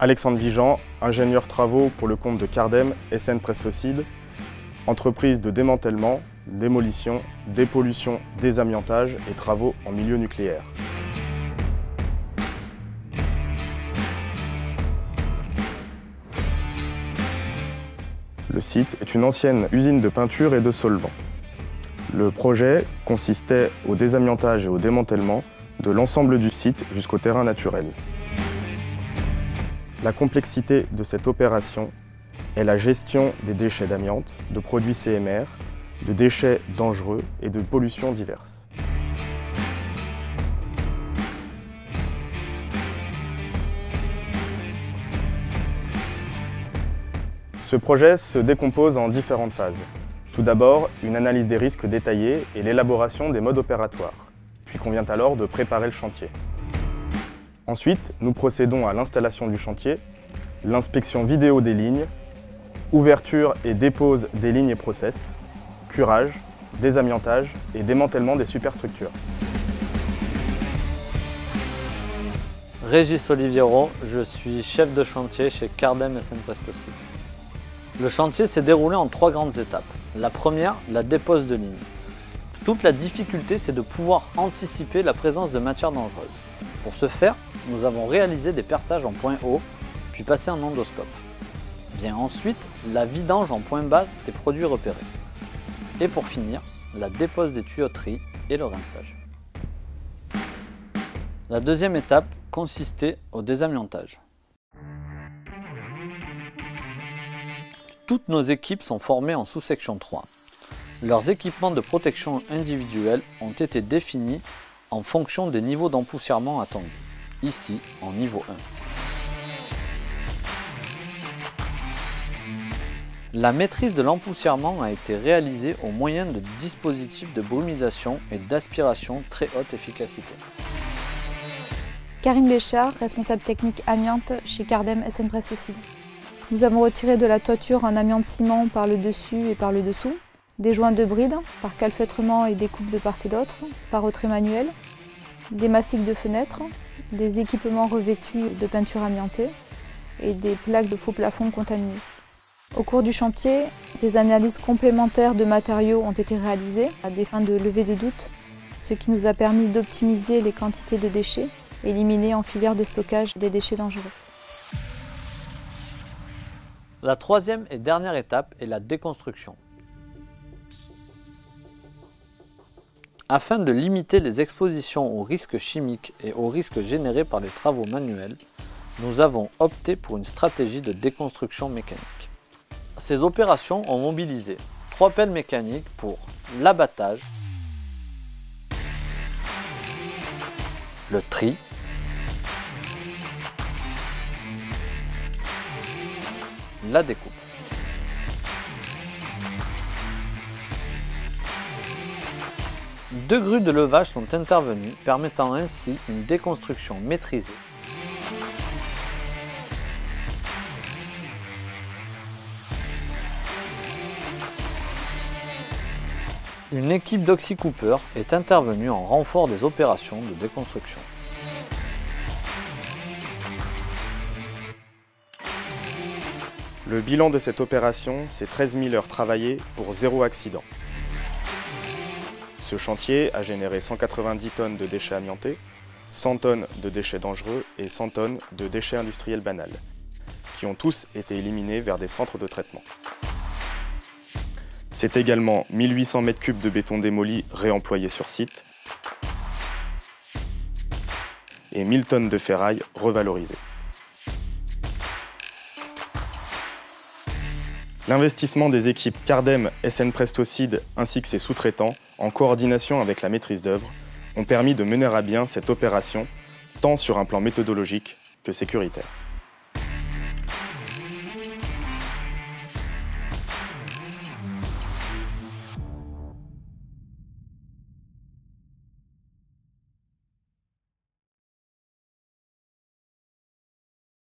Alexandre Vigeant, ingénieur travaux pour le compte de Cardem SN Prestocide, entreprise de démantèlement, démolition, dépollution, désamiantage et travaux en milieu nucléaire. Le site est une ancienne usine de peinture et de solvants. Le projet consistait au désamiantage et au démantèlement de l'ensemble du site jusqu'au terrain naturel. La complexité de cette opération est la gestion des déchets d'amiante, de produits CMR, de déchets dangereux et de pollutions diverses. Ce projet se décompose en différentes phases. Tout d'abord, une analyse des risques détaillée et l'élaboration des modes opératoires. Puis convient alors de préparer le chantier. Ensuite, nous procédons à l'installation du chantier, l'inspection vidéo des lignes, ouverture et dépose des lignes et process, curage, désamiantage et démantèlement des superstructures. Régis Oliviero, je suis chef de chantier chez Cardem SN Prestocide. Le chantier s'est déroulé en 3 grandes étapes. La première, la dépose de ligne. Toute la difficulté, c'est de pouvoir anticiper la présence de matières dangereuses. Pour ce faire, nous avons réalisé des perçages en point haut, puis passé en endoscope. Vient ensuite la vidange en point bas des produits repérés. Et pour finir, la dépose des tuyauteries et le rinçage. La deuxième étape consistait au désamiantage. Toutes nos équipes sont formées en sous-section 3. Leurs équipements de protection individuels ont été définis en fonction des niveaux d'empoussièrement attendus, ici en niveau 1. La maîtrise de l'empoussièrement a été réalisée au moyen de dispositifs de brumisation et d'aspiration très haute efficacité. Karine Béchard, responsable technique amiante chez Cardem SN Prestocide. Nous avons retiré de la toiture un amiante ciment par le dessus et par le dessous, des joints de bride par calfeutrement et découpe de part et d'autre, par retrait manuel, des massifs de fenêtres, des équipements revêtus de peinture amiantée et des plaques de faux plafond contaminées. Au cours du chantier, des analyses complémentaires de matériaux ont été réalisées à des fins de levée de doute, ce qui nous a permis d'optimiser les quantités de déchets éliminés en filière de stockage des déchets dangereux. La troisième et dernière étape est la déconstruction. Afin de limiter les expositions aux risques chimiques et aux risques générés par les travaux manuels, nous avons opté pour une stratégie de déconstruction mécanique. Ces opérations ont mobilisé 3 pelles mécaniques pour l'abattage, le tri, la découpe. Deux grues de levage sont intervenues, permettant ainsi une déconstruction maîtrisée. Une équipe d'oxycoupeurs est intervenue en renfort des opérations de déconstruction. Le bilan de cette opération, c'est 13 000 heures travaillées pour 0 accident. Ce chantier a généré 190 tonnes de déchets amiantés, 100 tonnes de déchets dangereux et 100 tonnes de déchets industriels banals, qui ont tous été éliminés vers des centres de traitement. C'est également 1800 m3 de béton démoli réemployés sur site et 1000 tonnes de ferraille revalorisées. L'investissement des équipes Cardem SN Prestocide ainsi que ses sous-traitants, en coordination avec la maîtrise d'œuvre, ont permis de mener à bien cette opération, tant sur un plan méthodologique que sécuritaire.